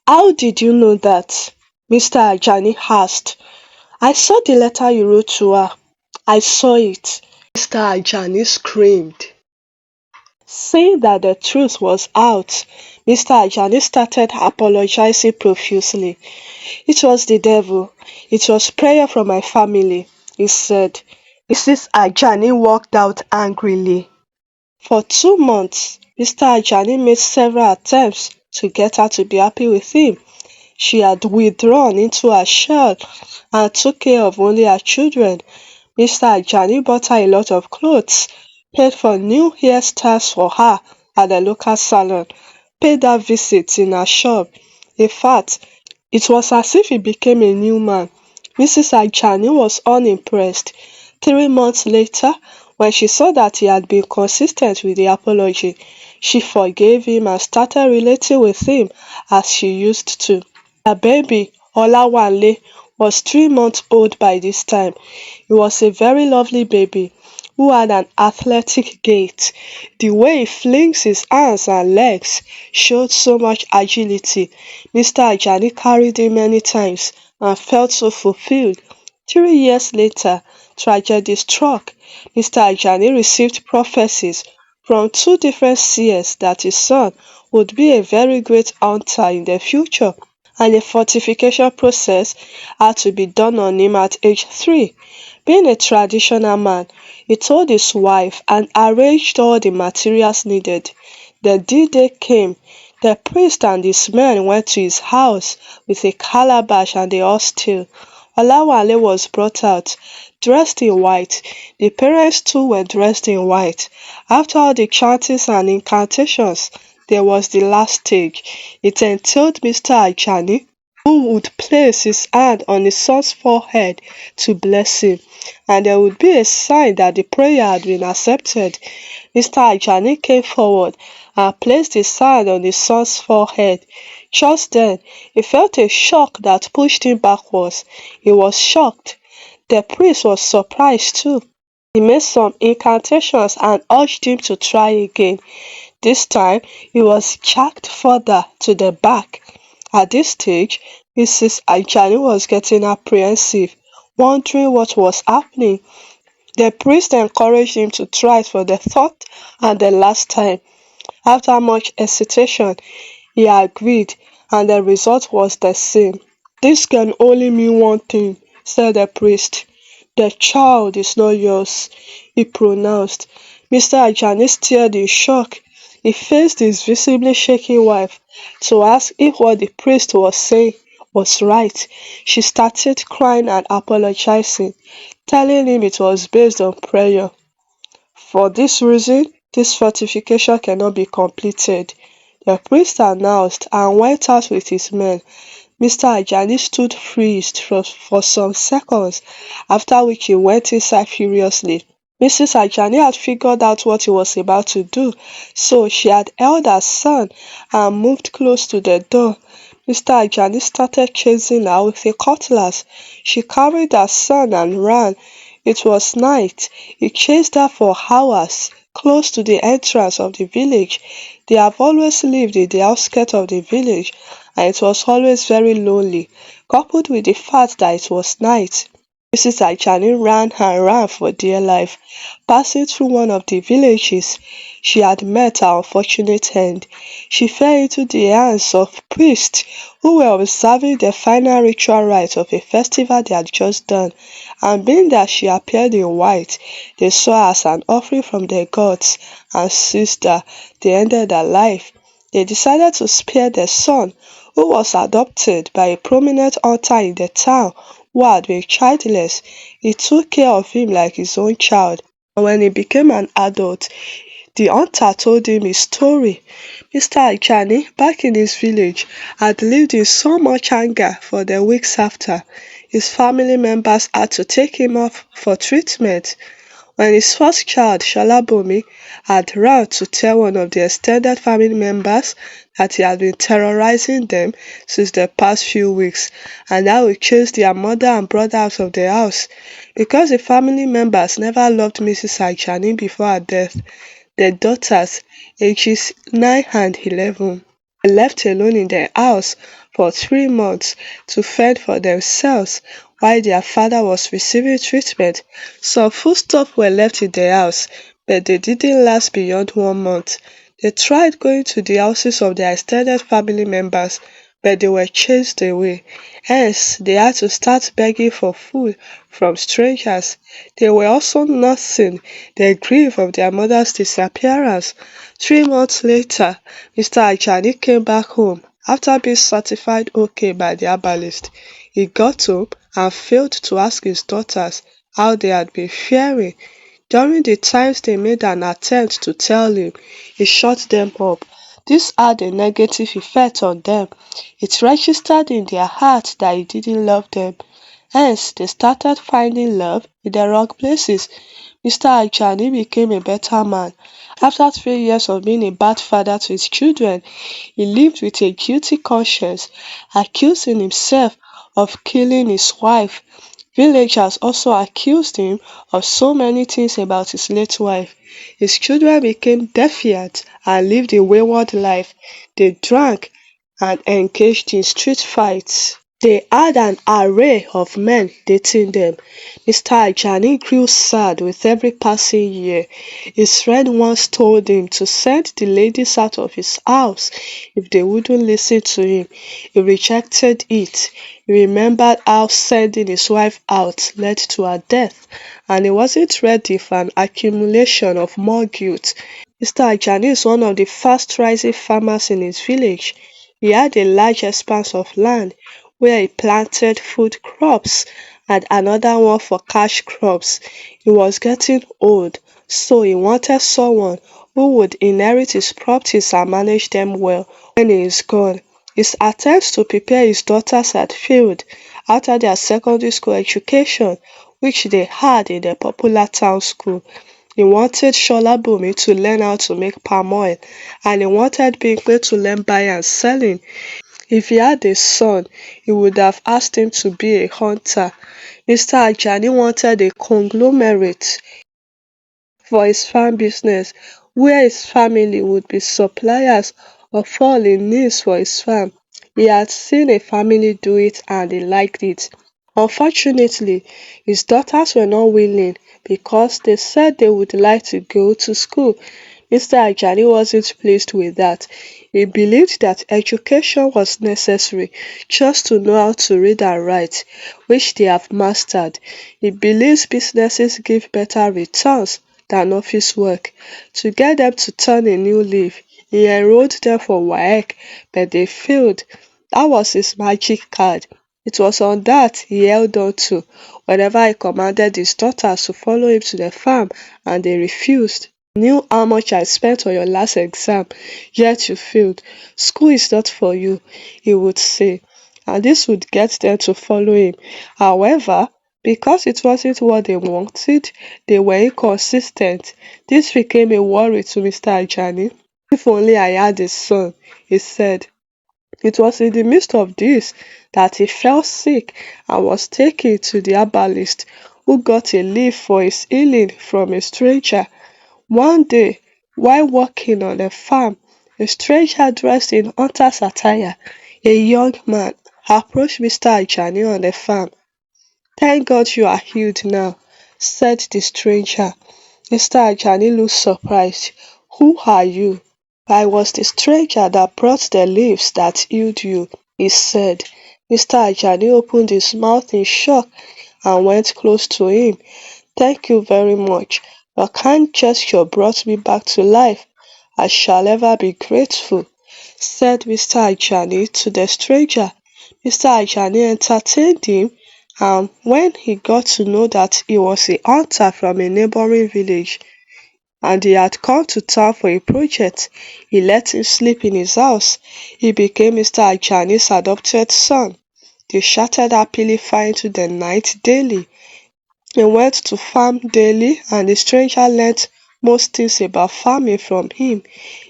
How did you know that? Mr. Ajani asked. I saw the letter you wrote to her. I saw it. Mr. Ajani screamed. Saying that the truth was out, Mr. Ajani started apologizing profusely. It was the devil. It was prayer from my family, he said. Mrs. Ajani walked out angrily. For 2 months, Mr. Ajani made several attempts to get her to be happy with him. She had withdrawn into her shell and took care of only her children. Mr. Ajani bought her a lot of clothes, paid for new hairstyles for her at the local salon, paid her visits in her shop. In fact, it was as if he became a new man. Mrs. Ajani was unimpressed. 3 months later, when she saw that he had been consistent with the apology, she forgave him and started relating with him as she used to. Her baby, Olawale, was 3 months old by this time. He was a very lovely baby who had an athletic gait. The way he flings his arms and legs showed so much agility. Mr. Ajani carried him many times and felt so fulfilled. 3 years later, tragedy struck. Mr. Ajani received prophecies from two different seers that his son would be a very great hunter in the future, and a fortification process had to be done on him at age 3. Being a traditional man, he told his wife and arranged all the materials needed. The D-Day came. The priest and his men went to his house with a calabash and a horse tail. Olawale was brought out, dressed in white. The parents too were dressed in white. After all the chantings and incantations, there was the last stage. It entailed Mr. Ajani, who would place his hand on his son's forehead to bless him, and there would be a sign that the prayer had been accepted. Mr. Ajani came forward and placed his hand on his son's forehead. Just then, he felt a shock that pushed him backwards. He was shocked. The priest was surprised too. He made some incantations and urged him to try again. This time, he was jacked further to the back. At this stage, Mrs. Ajani was getting apprehensive, wondering what was happening. The priest encouraged him to try it for the third and the last time. After much hesitation, he agreed, and the result was the same. This can only mean one thing, said the priest. The child is not yours, he pronounced. Mr. Ajani stared in shock. He faced his visibly shaking wife to ask if what the priest was saying was right. She started crying and apologizing, telling him it was based on prayer. For this reason, this fortification cannot be completed, the priest announced and went out with his men. Mr. Ajani stood freezed for some seconds, after which he went inside furiously. Mrs. Ajani had figured out what he was about to do, so she had held her son and moved close to the door. Mr. Ajani started chasing her with a cutlass. She carried her son and ran. It was night. He chased her for hours, close to the entrance of the village. They have always lived in the outskirts of the village, and it was always very lonely, coupled with the fact that it was night. Mrs. Ajani ran and ran for dear life. Passing through one of the villages, she had met her unfortunate end. She fell into the hands of priests who were observing the final ritual rites of a festival they had just done, and being that she appeared in white, they saw her as an offering from the gods and seized her. They ended her life. They decided to spare the son, who was adopted by a prominent hunter in the town who had been childless. He took care of him like his own child, and when he became an adult, the hunter told him his story. Mr. Ajani, back in his village, had lived in so much anger for the weeks after. His family members had to take him off for treatment. When his first child, Sholabomi, had run to tell one of the extended family members that he had been terrorizing them since the past few weeks, and that would chase their mother and brother out of the house. Because the family members never loved Mrs. Ajani before her death, the daughters, ages 9 and 11, They were left alone in their house for 3 months to fend for themselves while their father was receiving treatment. Some foodstuffs were left in the house, but they didn't last beyond 1 month. They tried going to the houses of their extended family members, but they were chased away. Hence, they had to start begging for food from strangers. They were also nursing the grief of their mother's disappearance. 3 months later, Mr. Ajani came back home after being certified okay by the herbalist. He got home and failed to ask his daughters how they had been faring. During the times they made an attempt to tell him, he shut them up. This had a negative effect on them. It registered in their hearts that he didn't love them. Hence, they started finding love in the wrong places. Mr. Ajani became a better man. After 3 years of being a bad father to his children, he lived with a guilty conscience, accusing himself of killing his wife. Villagers also accused him of so many things about his late wife. His children became defiant and lived a wayward life. They drank and engaged in street fights. They had an array of men dating them. Mr. Ajani grew sad with every passing year. His friend once told him to send the ladies out of his house if they wouldn't listen to him. He rejected it. He remembered how sending his wife out led to her death, and he wasn't ready for an accumulation of more guilt. Mr. Ajani is one of the fast rising farmers in his village. He had a large expanse of land where he planted food crops and another one for cash crops. He was getting old, so he wanted someone who would inherit his properties and manage them well when he is gone. His attempts to prepare his daughters had failed after their secondary school education, which they had in the popular town school. He wanted Sholabumi to learn how to make palm oil, and he wanted Bimpe to learn buying and selling. If he had a son, he would have asked him to be a hunter. Mr. Ajani wanted a conglomerate for his farm business, where his family would be suppliers of all he needs for his farm. He had seen a family do it and he liked it. Unfortunately, his daughters were not willing because they said they would like to go to school. Mr. Ajani wasn't pleased with that. He believed that education was necessary just to know how to read and write, which they have mastered. He believes businesses give better returns than office work. To get them to turn a new leaf, he enrolled them for WAEC, but they failed. That was his magic card. It was on that he held on to whenever he commanded his daughters to follow him to the farm, and they refused. Knew how much I spent on your last exam, yet you failed. School is not for you, he would say, and this would get them to follow him. However, because it wasn't what they wanted, they were inconsistent. This became a worry to Mr. Ajani. If only I had a son, he said. It was in the midst of this that he fell sick and was taken to the herbalist, who got a leaf for his healing from a stranger. One day, while working on a farm, a stranger dressed in hunter's attire, a young man, approached Mr. Ajani on the farm. "Thank God you are healed now," said the stranger. Mr. Ajani looked surprised. "Who are you?" "I was the stranger that brought the leaves that healed you," he said. Mr. Ajani opened his mouth in shock and went close to him. "Thank you very much. Your kind gesture brought me back to life. I shall ever be grateful," said Mr. Ajani to the stranger. Mr. Ajani entertained him, and when he got to know that he was a hunter from a neighboring village and he had come to town for a project, he let him sleep in his house. He became Mr. Ajani's adopted son. They chatted happily far into the night daily. He went to farm daily, and the stranger learnt most things about farming from him.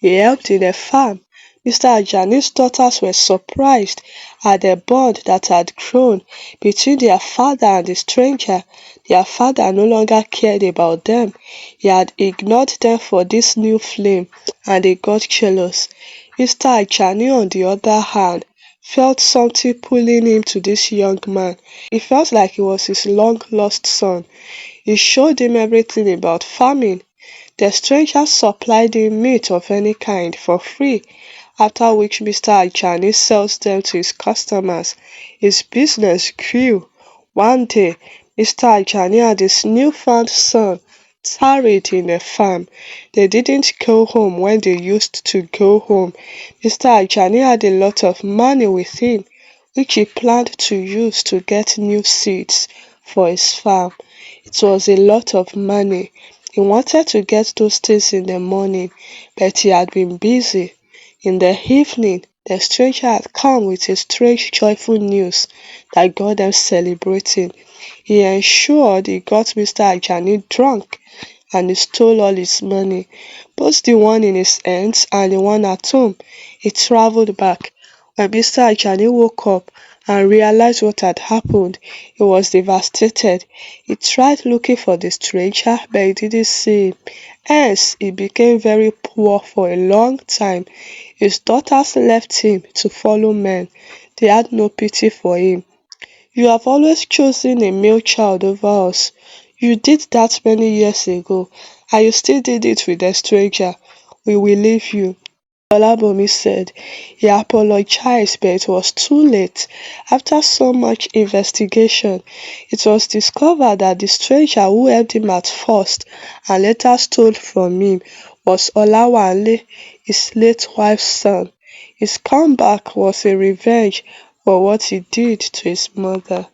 He helped in the farm. Mr. Ajani's daughters were surprised at the bond that had grown between their father and the stranger. Their father no longer cared about them. He had ignored them for this new flame, and they got jealous. Mr. Ajani, on the other hand, felt something pulling him to this young man. He felt like he was his long lost son. He showed him everything about farming. The stranger supplied him meat of any kind for free, after which Mr. Ajani sells them to his customers. His business grew. One day, Mr. Ajani and his newfound son tarried in a farm. They didn't go home when they used to go home. Mr. Ajani had a lot of money with him, which he planned to use to get new seeds for his farm. It was a lot of money. He wanted to get those things in the morning, but he had been busy. In the evening, the stranger had come with a strange joyful news that got them celebrating. He ensured he got Mr. Ajani drunk and he stole all his money, both the one in his hands and the one at home. He travelled back. When Mr. Ajani woke up and realized what had happened, he was devastated. He tried looking for the stranger, but he didn't see him. Hence, he became very poor for a long time. His daughters left him to follow men. They had no pity for him. You have always chosen a male child over us. You did that many years ago, and you still did it with a stranger. We will leave you. Olabomi said. He apologized, but it was too late. After so much investigation, it was discovered that the stranger who helped him at first and later stole from him was Olawale, his late wife's son. His comeback was a revenge for what he did to his mother.